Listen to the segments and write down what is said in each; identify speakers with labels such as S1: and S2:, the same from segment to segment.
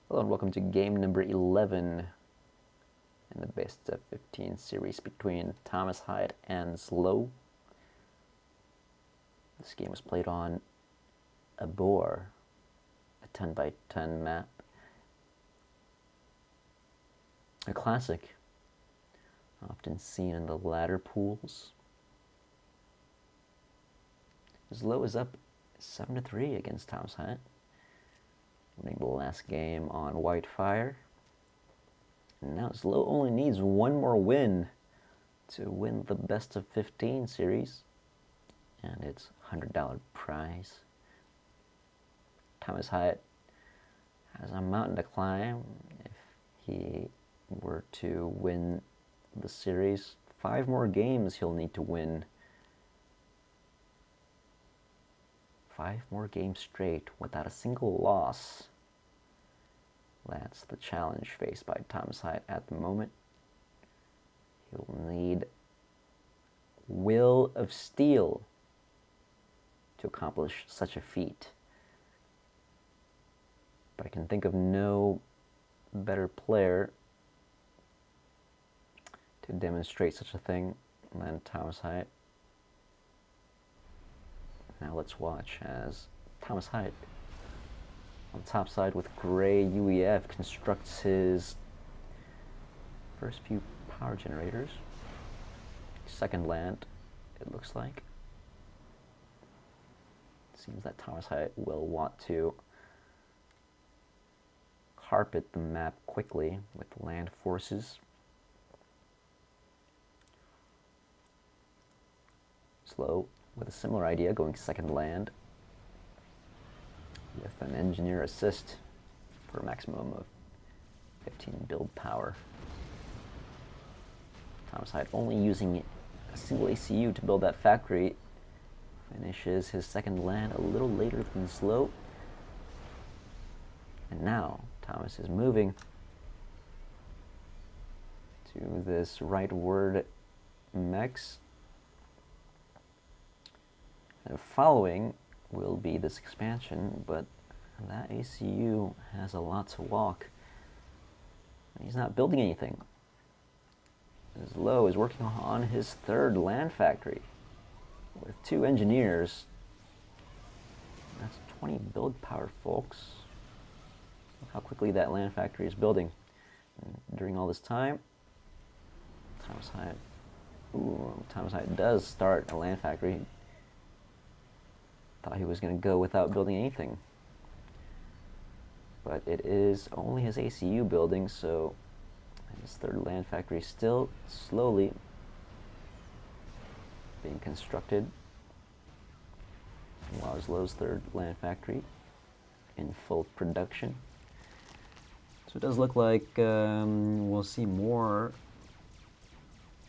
S1: Hello and welcome to game number 11 in the best of 15 series between ThomasHiatt and ZLO. This game was played on a boar, a 10 by 10 map. A classic, often seen in the ladder pools. ZLO is up 7-3 against ThomasHiatt, winning the last game on Whitefire. And now ZLO only needs one more win to win the best of 15 series, and it's $100 prize. ThomasHiatt has a mountain to climb. If he were to win the series, 5 more games he'll need to win. 5 more games straight without a single loss. That's the challenge faced by ThomasHiatt at the moment. He'll need will of steel to accomplish such a feat. But I can think of no better player to demonstrate such a thing than ThomasHiatt. Now let's watch as ThomasHiatt, on the top side with gray UEF, constructs his first few power generators. Second land, it looks like. It seems that ThomasHiatt will want to carpet the map quickly with land forces. ZLO with a similar idea, going second land with an engineer assist for a maximum of 15 build power. ThomasHiatt only using a single ACU to build that factory, finishes his second land a little later than ZLO. And now Thomas is moving to this rightward mechs. And following will be this expansion, but that ACU has a lot to walk. He's not building anything. ZLO is working on his third land factory with 2 engineers. That's 20 build power, folks. Look how quickly that land factory is building. And during all this time, ThomasHiatt does start a land factory. Thought he was going to go without building anything, but it is only his ACU building, so his third land factory is still slowly being constructed, while ZLO's third land factory in full production. So it does look like we'll see more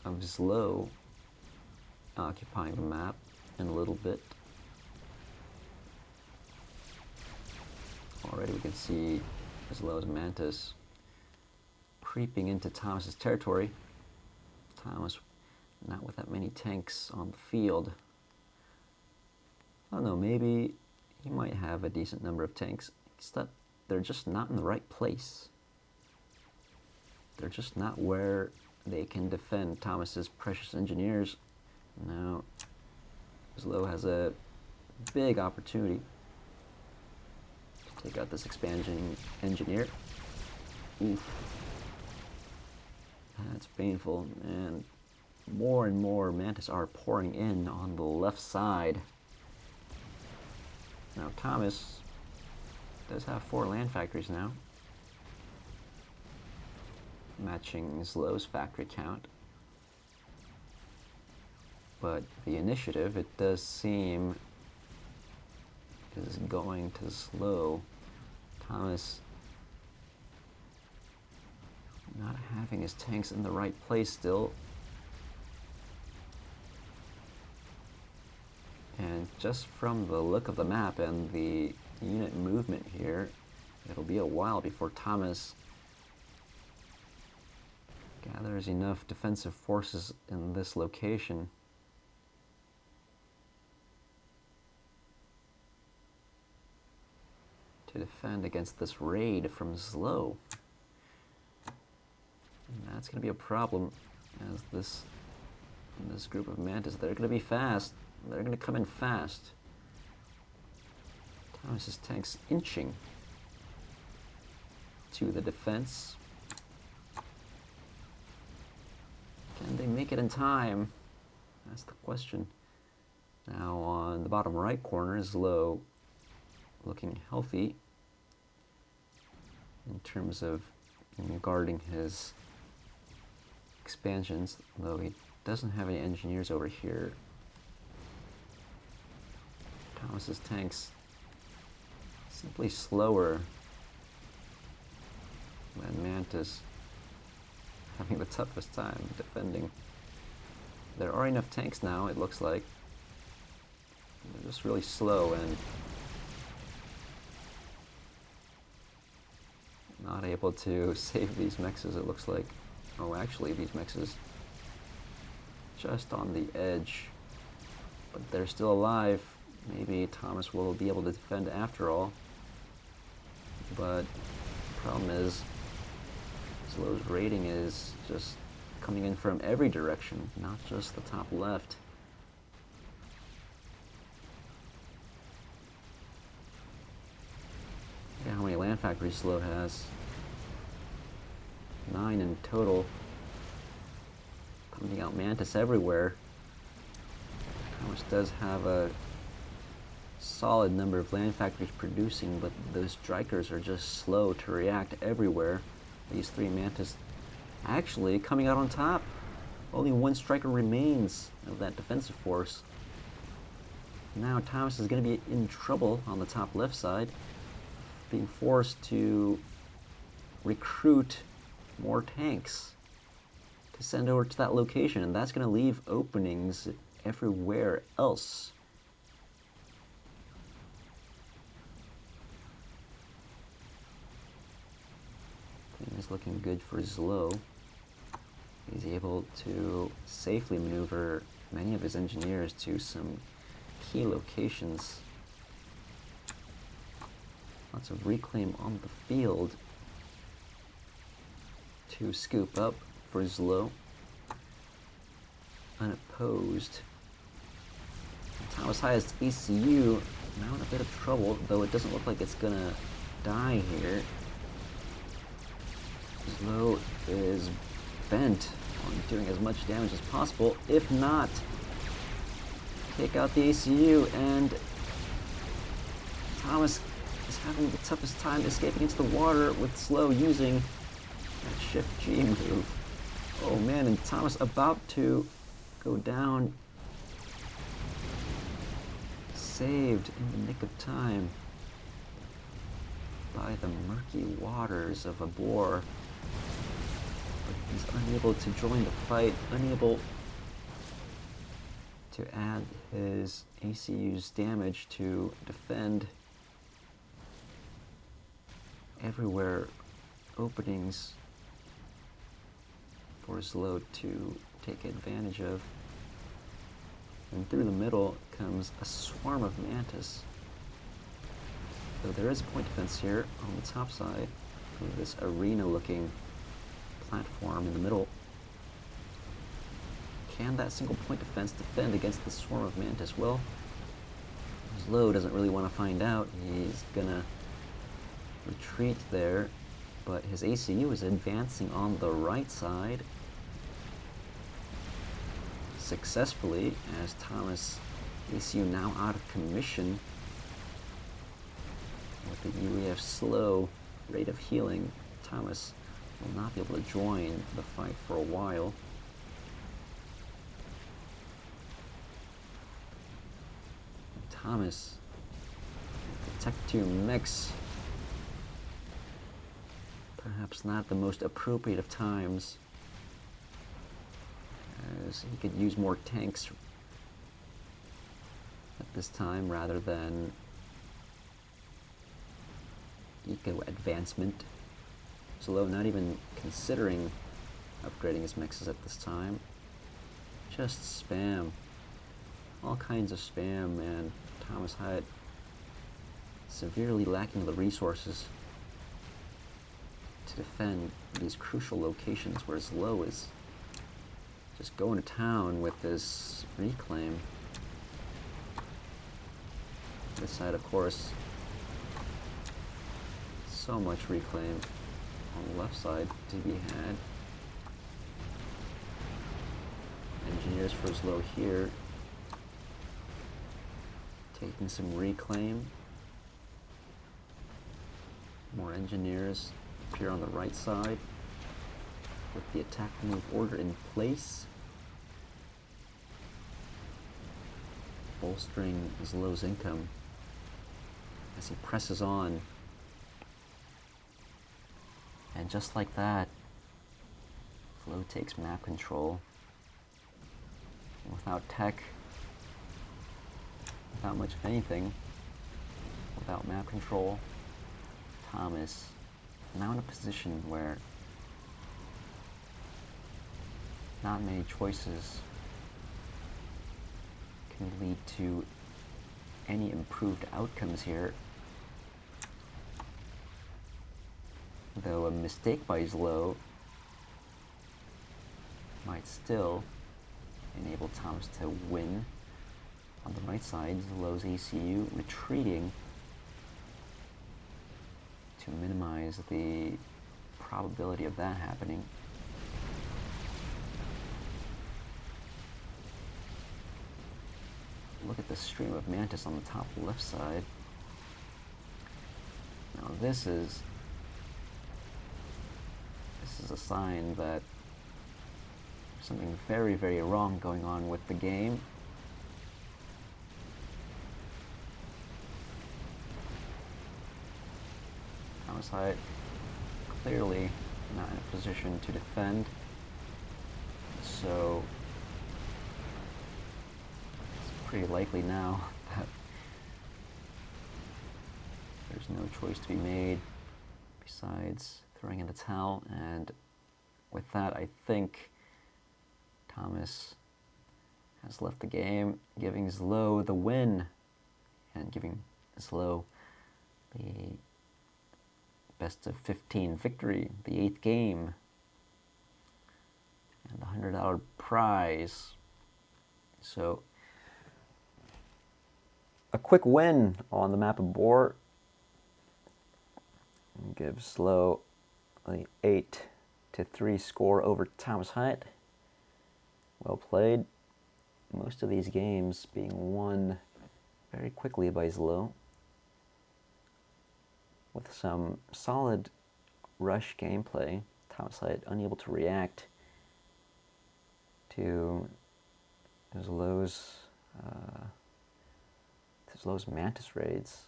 S1: of ZLO occupying the map in a little bit. Already we can see ZLO's Mantis creeping into Thomas's territory. Thomas not with that many tanks on the field. I don't know, maybe he might have a decent number of tanks. It's that they're just not in the right place. They're just not where they can defend Thomas's precious engineers. Now ZLO has a big opportunity to take out this expansion engineer. Oof. That's painful, and more Mantis are pouring in on the left side. Now Thomas does have 4 land factories now, matching ZLO's factory count. But the initiative, it does seem, is going to ZLO. Thomas not having his tanks in the right place still. And just from the look of the map and the unit movement here, it'll be a while before Thomas gathers enough defensive forces in this location. to defend against this raid from ZLO. And that's going to be a problem, as this group of mantis, they're going to be fast. They're going to come in fast. Thomas's tanks inching to the defense. Can they make it in time? That's the question. Now on the bottom right corner, ZLO looking healthy in terms of guarding his expansions, though he doesn't have any engineers over here. Thomas's tanks simply slower than Mantis, having the toughest time defending. There are enough tanks now, it looks like. They're just really slow and not able to save these mexes, it looks like. Oh, actually, these mexes just on the edge, but they're still alive. Maybe Thomas will be able to defend after all, but the problem is ZLO's raiding is just coming in from every direction, not just the top left. Look at how many land factories ZLO has. 9 in total. Putting out mantis everywhere. Thomas does have a solid number of land factories producing, but those strikers are just slow to react everywhere. These 3 mantis actually coming out on top. Only 1 striker remains of that defensive force. Now Thomas is going to be in trouble on the top left side, being forced to recruit more tanks to send over to that location, and that's going to leave openings everywhere else. Things looking good for ZLO. He's able to safely maneuver many of his engineers to some key locations. Lots of reclaim on the field to scoop up for ZLO, unopposed. ThomasHiatt's ECU now in a bit of trouble, though it doesn't look like it's gonna die here. ZLO is bent on doing as much damage as possible, if not take out the ECU, and Thomas is having the toughest time escaping into the water with ZLO using that Shift G move. Oh man, and Thomas about to go down. Saved in the nick of time by the murky waters of a bore. But he's unable to join the fight, unable to add his ACU's damage to defend everywhere openings for ZLO to take advantage of. And through the middle comes a swarm of mantis. Though there is a point defense here on the top side of this arena-looking platform in the middle. Can that single point defense defend against the swarm of mantis? Well, ZLO doesn't really want to find out. He's gonna retreat there, but his ACU is advancing on the right side successfully, as Thomas ACU now out of commission. With the UEF slow rate of healing, Thomas will not be able to join the fight for a while. Thomas, the Tech 2 mix, perhaps not the most appropriate of times, as he could use more tanks at this time rather than eco advancement. ZLO not even considering upgrading his mixes at this time. Just spam. All kinds of spam, and ThomasHiatt severely lacking the resources to defend these crucial locations where ZLO is just going to town with this reclaim. This side, of course, so much reclaim on the left side to be had. Engineers for ZLO here, taking some reclaim. More engineers appear on the right side with the attack move order in place, bolstering ZLO's income as he presses on. And just like that, ZLO takes map control. And without tech, without much of anything, without map control, Thomas now in a position where not many choices can lead to any improved outcomes here. Though a mistake by ZLO might still enable Thomas to win. On the right side, ZLO's ACU retreating to minimize the probability of that happening. Look at the stream of Mantis on the top left side. Now this is a sign that there's something very, very wrong going on with the game. ThomasHiatt clearly not in a position to defend, so it's pretty likely now that there's no choice to be made besides throwing in the towel. And with that, I think Thomas has left the game, giving ZLO the win and giving ZLO the best of 15 victory, the 8th game, and the $100 prize. So a quick win on the map of Boar gives ZLO the 8-3 score over ThomasHiatt. Well played. Most of these games being won very quickly by ZLO, with some solid rush gameplay. ThomasHiatt unable to react to ZLO's Mantis raids.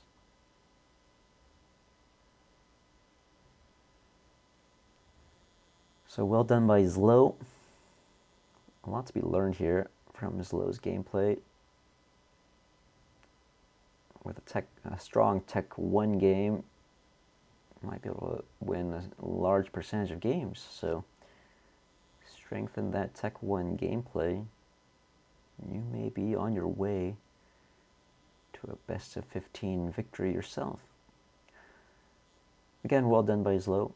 S1: So well done by ZLO. A lot to be learned here from ZLO's gameplay. With a strong Tech 1 game, might be able to win a large percentage of games. So strengthen that Tech 1 gameplay. You may be on your way to a best of 15 victory yourself. Again, well done by ZLO.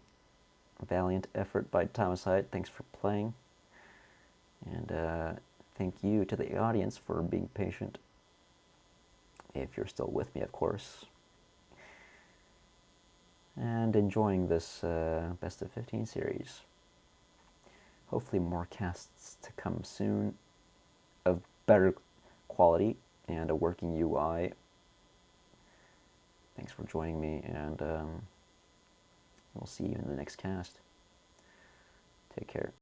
S1: Valiant effort by ThomasHiatt. Thanks for playing. And thank you to the audience for being patient. If you're still with me, of course. And enjoying this best of 15 series. Hopefully more casts to come soon of better quality and a working UI. Thanks for joining me, and we'll see you in the next cast. Take care.